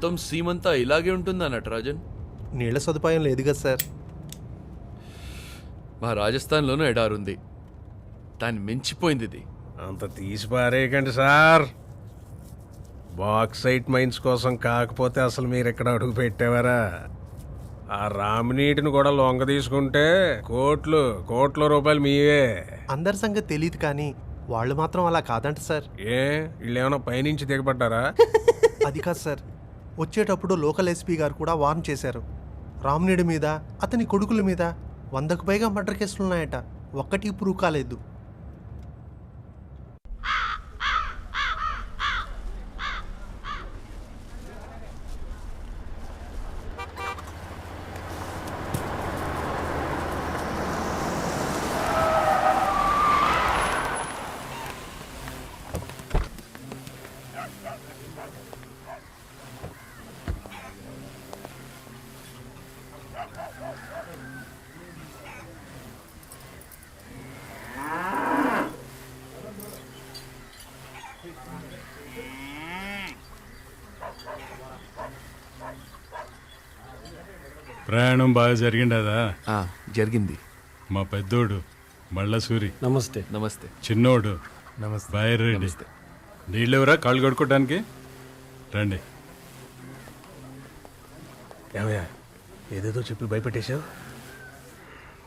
మొత్తం సీమంతా ఇలాగే ఉంటుందా నటరాజన్? నీళ్ల సదుపాయం లేదు కదా సార్. మా రాజస్థాన్లోనూ ఎడారుంది, దాన్ని మించిపోయింది ఇది. అంత తీసి పారేయకండి సార్. బాక్సైట్ మైన్స్ కోసం కాకపోతే అసలు మీరు ఇక్కడ అడుగు పెట్టేవారా? ఆ రామినీటిని కూడా లొంగ తీసుకుంటే కోట్ల రూపాయలు మీవే. అందరి సంగతి తెలియదు కానీ వాళ్ళు మాత్రం అలా కాదంట సార్. వీళ్ళు ఏమైనా పైనుంచి దిగబడ్డారా? అది కాదు సార్, వచ్చేటప్పుడు లోకల్ ఎస్పీ గారు కూడా వార్న్ చేశారు. రామ్నేడు మీద అతని కొడుకుల మీద 100కు పైగా మర్డర్ కేసులున్నాయట, ఒక్కటి ప్రూవ్ కాలేదు. ప్రయాణం బాగా జరిగిండదా? జరిగింది. మా పెద్దోడు మళ్ళసూరి నమస్తే. నమస్తే. చిన్నోడు నమస్తే. బైరెడ్డి. నీళ్ళెవరా కాళ్ళు కడుక్కోవడానికి? రండి. ఏమయ్యా ఏదేదో చెప్పి భయపెట్టేశావు.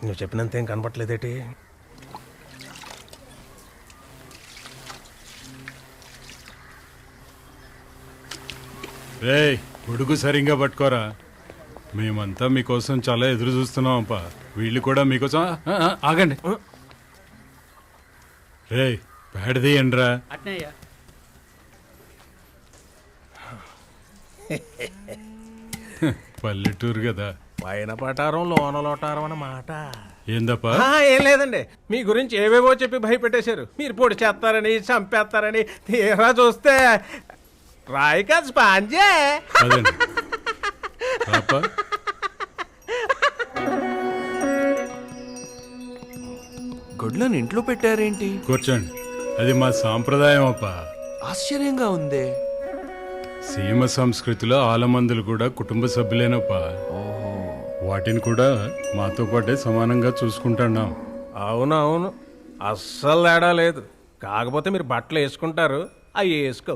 నువ్వు చెప్పినంత ఏం కనపట్లేదేటి? రేయ్ ఉడుకు సరిగ్గా పట్టుకోరా, మేమంతా మీకోసం చాలా ఎదురు చూస్తున్నాం అప్ప. వీళ్ళు కూడా మీకోసం ఆగండి. రేయ్ పేడదీయండిరా. పల్లెటూరు కదా, పైన పటారం లోన లోటారం అన్నమాట. ఏందప్పా? ఏం లేదండి, మీ గురించి ఏవేవో చెప్పి భయపెట్టేశారు. మీరు పొడి చేస్తారని చంపేస్తారని. తీరా చూస్తే రాయి కాదు స్పాంజే. అదండి పాప. గొడ్లను ఇంట్లో పెట్టారేంటి? కూర్చోండి, అది మా సాంప్రదాయం అప్ప. ఆశ్చర్యంగా ఉందే. సీమ సంస్కృతిలో ఆలమందులు కూడా కుటుంబ సభ్యులేనప్ప. వాటిని కూడా మాతో పాటే సమానంగా చూసుకుంటున్నాం. అవునవును, అస్సలు తేడా లేదు. కాకపోతే మీరు బట్టలు వేసుకుంటారు, అవి వేసుకో.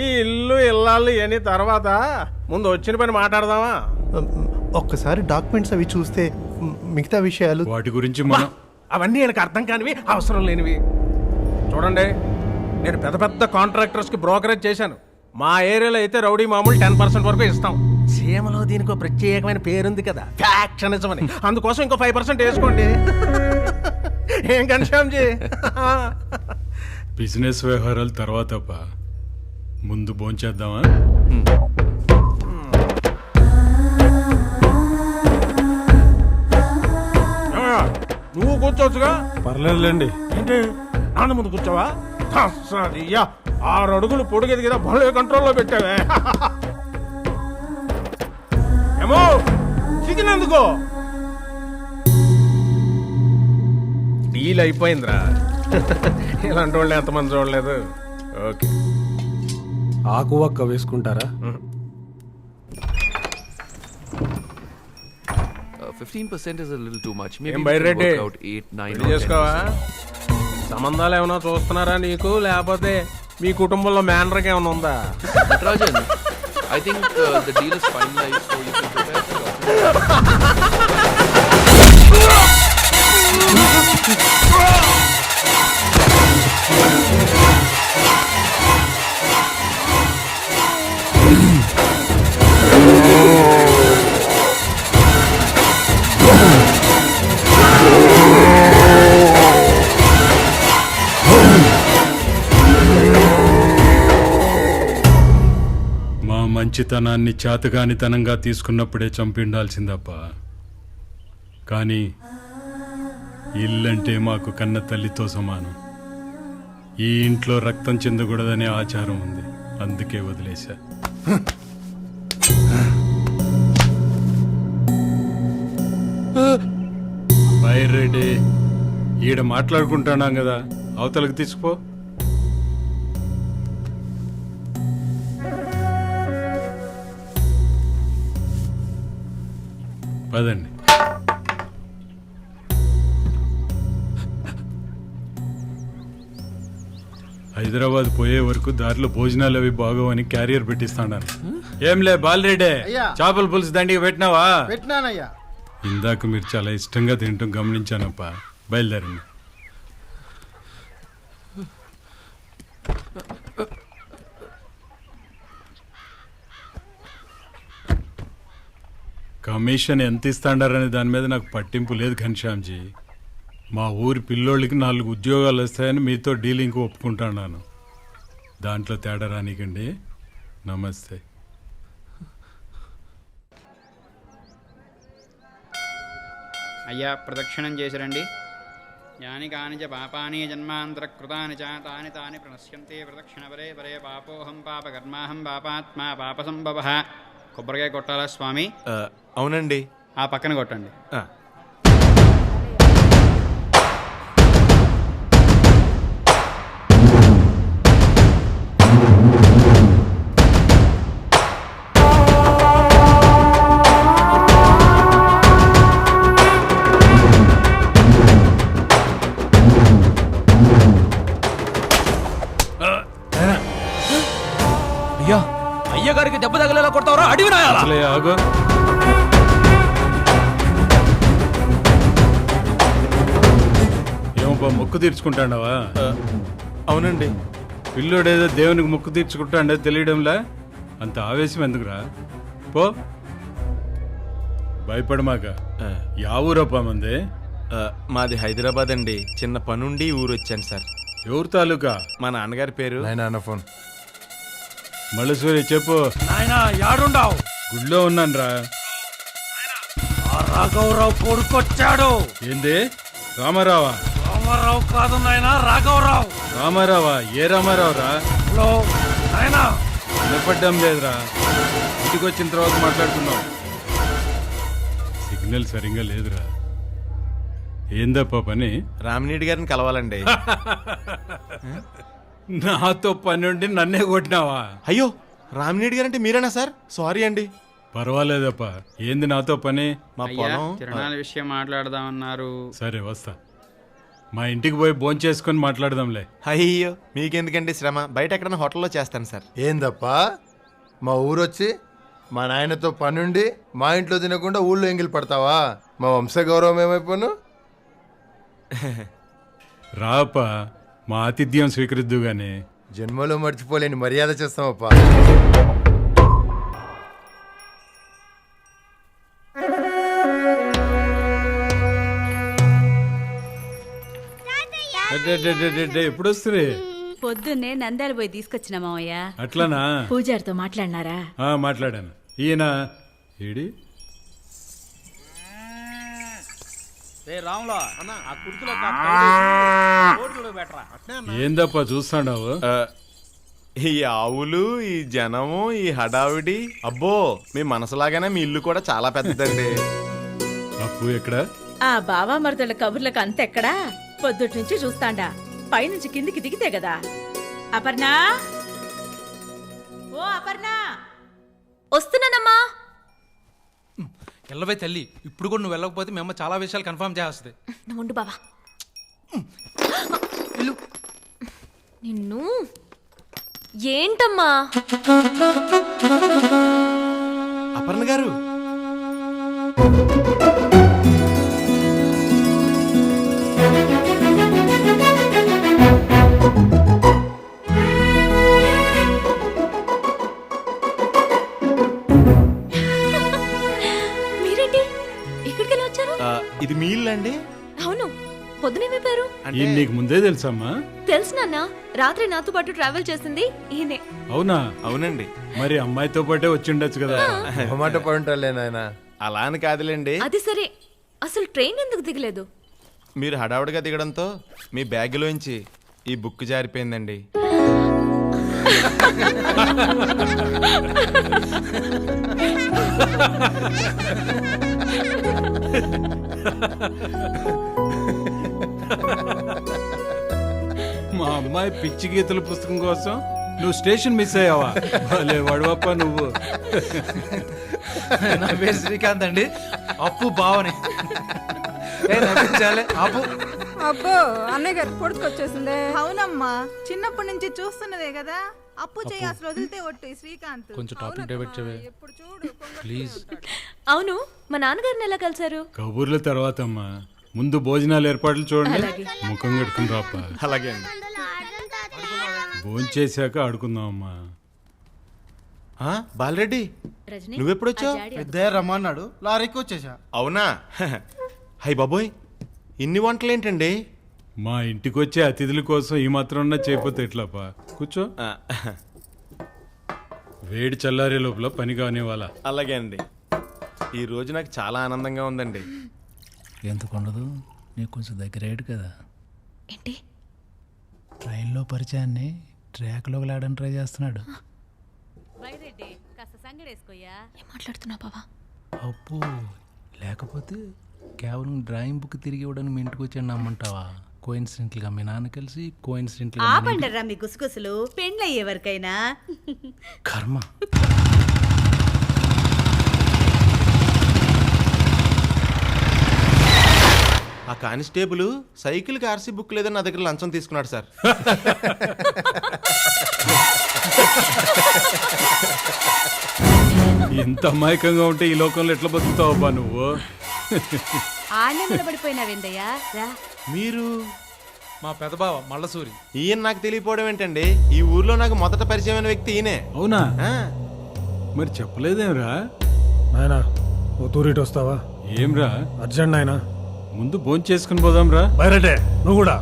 ఈ ఇల్లు ఇల్లాళ్ళు ఇవన్నీ తర్వాత ముందు వచ్చిన పని మాట్లాడదామా? ఒక్కసారి డాక్యుమెంట్స్ అవి చూస్తే మిగతా విషయాలు. వాటి గురించి మనం అవన్నీ నాకు అర్థం కానివి, అవసరం లేనివి. చూడండి, నేను పెద్ద పెద్ద కాంట్రాక్టర్స్కి బ్రోకరేజ్ చేశాను. మా ఏరియాలో అయితే రౌడీ మామూలు 10% వరకు ఇస్తాం. సీమలో దీనికి ఒక ప్రత్యేకమైన పేరుంది కదా, ఫ్యాక్షనిజం అని. అందుకోసం ఇంకో 5% వేసుకోండి. ఏం కన్షాంజీ? బిజినెస్ వ్యవహారాలు తర్వాత అప్ప. ముందు భోంచేద్దామా? నువ్వు కూర్చోవచ్చుగా. పర్లేదులేండి. ఏంటి నాన్న ముందు కూర్చోవా? 6 అడుగులు పొడిగేది కదా, భలే కంట్రోల్లో పెట్టావే. ఏమో చికెన్ ఎందుకో డీల్ అయిపోయిందిరా. ఇలాంటి వాళ్ళు ఎంతమంది చూడలేదు. ఓకే, ఆకు వక్క వేసుకుంటారా? 15% is a little too much. Maybe ఏం we can Byreddy, work out 8, 9 పెళ్లి or చేసుకోవా? 10%. సంబంధాలు ఏమైనా చూస్తున్నారా నీకు, లేకపోతే మీ కుటుంబంలో మేనర్కి ఏమైనా ఉందా? Natarajan, I think the deal is finalized, so you can prepare for it. మా మంచితనాన్ని చేతగానితనంగా తీసుకున్నప్పుడే చంపిండాల్సిందప్ప. కానీ ఇల్లంటే మాకు కన్న తల్లితో సమానం. ఈ ఇంట్లో రక్తం చెందకూడదనే ఆచారం ఉంది, అందుకే వదిలేశా. బైరెడ్డి ఈడ మాట్లాడుకుంటున్నాం కదా, అవతలకు తీసుకుపో. పదండి. హైదరాబాద్ పోయే వరకు దారిలో భోజనాలు అవి బాగోవని క్యారియర్ పెట్టిస్తాను. ఏంలే బాలరెడ్డి, చేపల పులుసు దండిగా పెట్టినావా? పెట్టినానయ్యా. ఇందాక మీరు చాలా ఇష్టంగా తింటాం గమనించానప్ప. బయలుదేరండి. కమిషన్ ఎంత ఇస్తాడారనే దాని మీద నాకు పట్టింపు లేదు ఘనశ్యామ్జీ. మా ఊరి పిల్లోళ్ళకి 4 ఉద్యోగాలు వస్తాయని మీతో డీలింగ్ ఒప్పుకుంటున్నాను. దాంట్లో తేడా రానికండి. నమస్తే. అయ్యా ప్రదక్షిణం చేసిరండి. యాని కాని చ పాపాని జన్మాంతర కృతాని చ తాని తాని ప్రణశ్యంతే ప్రదక్షిణ వరే వరే పాపోహం పాపకర్మాహం పాపాత్మా పాపసంభవ. కొబ్బరికాయ కొట్టాలా స్వామి? అవునండి. ఆ పక్కన కొట్టండి. అయ్యా, అయ్యగారికి దెబ్బ తగలేలా కొడతావరా? అడివి నాయాలా? అసలే ఆగు. ఏమప్పా మొక్కు తీర్చుకుంటాండవా? అవునండి. పిల్లోడేదో దేవునికి మొక్కు తీర్చుకుంటాండే తెలియడంలా అంత ఆవేశం ఎందుకురా? పో, భయపడమాక. యా ఊరప్పా మంది? మాది హైదరాబాద్ అండి. చిన్న పనుండి ఊరు వచ్చాను సార్. ఎవరు తాలూకా? మా నాన్నగారి పేరు. నాన్న ఫోన్. మళ్ళీ చెప్పు. నాయనా యాడుండావు? గుళ్ళో ఉన్నానురా. రాఘవరావు కొడుకొచ్చాడు. ఏంది? రామారావా? రామారావు కాదు నాయనా, రాఘవరావు. రామారావా? ఏ రామారావురా? హలో నాయనా. వినపడ్డం లేదురా. ఇంటికి వచ్చిన తర్వాత మాట్లాడుతున్నాం. సిగ్నల్ సరిగ్గా లేదురా. ఏందప్పా పని? రామినీడి గారిని కలవాలండి. నాతో పని ఉండి నన్నే కొట్టినావా? అయ్యో, రామినీడి గారంటే మీరేనా సార్? సారీ అండి. పర్వాలేదప్పా. ఏంది నాతో పని? మా అయ్యా పొలం. తిరణాల విషయం మాట్లాడదామన్నారు. సరే వస్తా. మా ఇంటికి పోయి భోంచేసుకొని మాట్లాడదాంలే. అయ్యో, మీకెందుకండి శ్రమ? బయట ఎక్కడైనా హోటల్లో చేస్తాను సార్. ఏందప్పా, మా ఊరొచ్చి మా నాయనతో పనుండి మా ఇంట్లో తినకుండా ఊళ్ళో ఎంగిలి పడతావా? మా వంశ గౌరవం ఏమైపోను? రాపా, మా ఆతిథ్యం స్వీకరిద్దు గాని. జన్మలో మర్చిపోలేని మర్యాద చేస్తామప్పా. ఎప్పుడు వస్తుంది? పొద్దున్నే నంద్యాల పోయి తీసుకొచ్చిన మావయ్య. అట్లానా? పూజారితో మాట్లాడినారా? మాట్లాడాను. ఈయన ఏడి? ఏందప్పా చూస్తాడావు? ఈ ఆవులు, ఈ జనము, ఈ హడావిడి, అబ్బో మీ మనసులాగానే మీ ఇల్లు కూడా చాలా పెద్దదండి. అప్పు ఎక్కడ? ఆ బావా మరదల కబుర్లకు అంతెక్కడా? పొద్దుటి నుంచి చూస్తాండా. పైనుంచి కిందికి దిగితే కదా. అపర్ణా, ఓ అపర్ణా. వస్తున్నానమ్మా. ఎల్లవే తల్లి, ఇప్పుడు కూడా నువ్వు వెళ్ళకపోతే మేము చాలా విషయాలు కన్ఫర్మ్ చేస్తుంది. నువ్వు ఉండు బావా. నిన్ను ఏంటమ్మా? అపర్ణ గారు, మీరేంటి ఇక్కడికి వచ్చారు? ఇది మీ ఇల్లు అండి? అవును. పొద్దునేమైపోయారు? ఈయన నీకు ముందే తెలుసమ్మా? తెలుసు నాన్న. రాత్రి నాతో పాటు ట్రావెల్ చేసింది ఈయనే. అవునా? అవునండి. మరి అమ్మాయితో పాటే వచ్చిండొచ్చు కదా. మాట పడుంటాలే నాయన. అలా అని కాదులేండి. అది సరే, అసలు ట్రైన్ ఎందుకు దిగలేదు? మీరు హడావుడిగా దిగడంతో మీ బ్యాగ్లోంచి ఈ బుక్ జారిపోయిందండి. మా అమ్మాయి పిచ్చి గీతల పుస్తకం కోసం నువ్వు స్టేషన్ మిస్ అయ్యావా? భలే వడవప్ప నువ్వు. నా పేరు శ్రీకాంత్ అండి, అప్పు బావని. నవ్వించాలే అప్పు. అబ్బో అన్నయ్య గారు పొడుచుకొచ్చేసిందే. అవునమ్మా, చిన్నప్పటి నుంచి చూస్తున్నదే కదా. అప్పు చేయి అసలు వదిలితే ఒట్టు శ్రీకాంత్. కొంచెం టాపిక్ డైవర్ట్ చేయవే ప్లీజ్. అవును, మా నాన్నగారిని ఎలా కలిసారు? కబుర్ల తర్వాత అమ్మా, ముందు భోజనాలు ఏర్పాట్లు చూడండి. ముఖం కట్టుకుని రాప్ప. అలాగే అండి. భోంచేశాక ఆడుకుందాం అమ్మా. బాలరెడ్డి, రజనీ, నువ్వెప్పుడొచ్చావు? పెద్దయ్య రమ్మన్నాడు, లారీకి వచ్చేసా. అవునా? హై బాబోయ్, ఇన్ని వంటలేంటండి? మా ఇంటికి వచ్చే అతిథుల కోసం ఈ మాత్రం చేయకపోతే ఎట్లాపా? కూర్చో. వేడి చల్లారే లోపల పని కానివ్వాల. అలాగే అండి. ఈ రోజు నాకు చాలా ఆనందంగా ఉందండి. ఎందుకు ఉండదు, నీకు కొంచెం దగ్గరేడు కదా. ఏంటి? ట్రైన్లో పరిచయాన్ని ట్రాక్లోకి లాడని ట్రై చేస్తున్నాడు. ఏం మాట్లాడుతున్నావు బావా? అప్పు లేకపోతే కేవలం డ్రాయింగ్ బుక్ తిరిగి ఇవ్వడానికి మీ ఇంటికి వచ్చాను నమ్మంటావా? కోయిన్సిడెంట్లుగా మీ నాన్న కలిసి కోయిన్సిడెంట్లుగా ఆపండరా మీ గుసగుసలు. పెండ్లయ్యే వరకైనా కర్మ. ఆ కానిస్టేబుల్ సైకిల్కి ఆర్సీ బుక్ లేదని నా దగ్గర లంచం తీసుకున్నాడు సార్. ఇంత అమాయకంగా ఉంటే ఈ లోకంలో ఎట్లా బతుకుతావబ్బా నువ్వు? ఆడనే నిలబడిపోయినావేందయ్యా? రా. మీరు మా పెదబావ మల్లసూరి. ఈయన నాకు తెలియపోవడం ఏంటండి? ఈ ఊర్లో నాకు మొదట పరిచయమైన వ్యక్తి ఈయనే. అవునా? ఆ, మరి చెప్పలేదేమ్రా? నాయనా ఓ తూరిటి వస్తావా? ఏమ్రా? అర్జెంట్ నాయనా. ముందు భోంచేసుకుని పోదాంరా. బయరటే నువ్వు కూడా.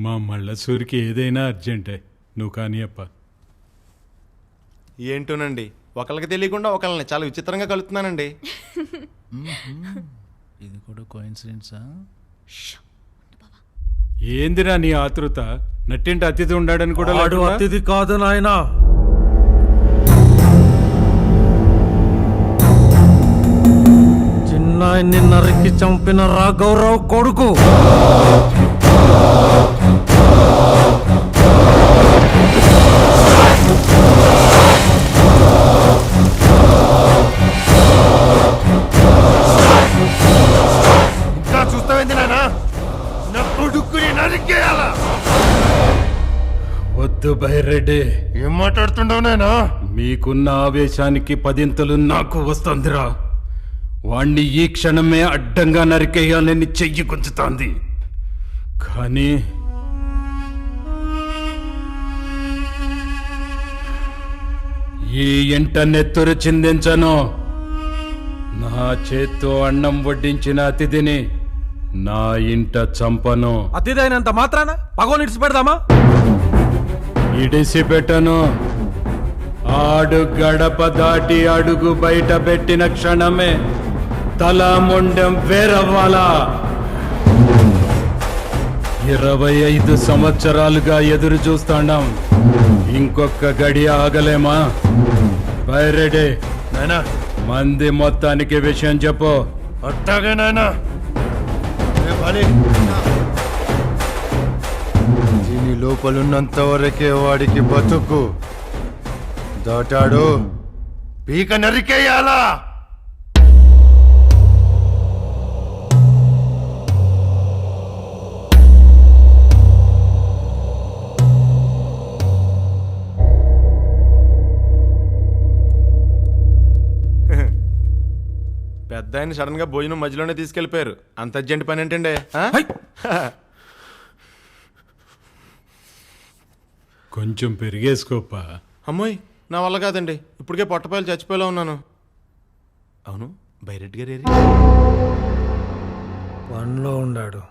మా మళ్ళసూరికి ఏదైనా అర్జెంటే. నువ్వు కానీ అప్ప. ఏంటోనండి, ఒకళ్ళకి తెలియకుండా ఒకళ్ళని చాలా విచిత్రంగా కలుపుతున్నానండి. ఇది కూడా కోయిన్సిడెన్సా? ఏందిరా నీ ఆతృత? నట్టింటి అతిథి ఉండాడని కూడా వాడు అతిథి కాదు నాయనా. చిన్నాయన్ని నరికి చంపిన రాఘవరావు కొడుకు. ఇంకా చూస్తావేంది నాయనా? నా కొడుకుని నరికేయాలా? వద్దు బైరెడ్డి. ఏం మాట్లాడుతుండవు నాయనా? మీకున్న ఆవేశానికి పదింతలు నాకు వస్తుందిరా. వాణ్ణి ఈ క్షణమే అడ్డంగా నరికేయాలని చెయ్యి గుంజుతోంది. కానీ ఈ ఇంట నెత్తురు చిందించను. నా చేత్తో అన్నం వడ్డించిన అతిథిని నా ఇంట చంపను. అతిథైనంత మాత్రాన పగోని ఇడిచి పెడదామా? ఇడిసి పెట్టను. ఆడు గడప దాటి అడుగు బయట పెట్టిన క్షణమే తల మొండెం వేరవ్వాలా. 25 సంవత్సరాలుగా ఎదురు చూస్తాండాం. ఇంకొక గడి ఆగలేమా? బైరెడ్డి, నాయనా మంది మొత్తానికి విషయం చెప్పు. అట్టాగే నాయనా. దీని లోపలున్నంత వరకే వాడికి బతుకు. దాటాడు పీక నరికేయాలా? పెద్ద ఆయన సడన్ గా భోజనం మధ్యలోనే తీసుకెళ్లిపోయారు. అంత అర్జెంట్ పని ఏంటండి? కొంచెం పెరిగేసుకోపా. అమ్మోయ్, నా వల్ల కాదండి. ఇప్పటికే పొట్టపాయలు చచ్చిపోయేలా ఉన్నాను. అవును, బైరెడ్డి గారు పనిలో ఉండాడు.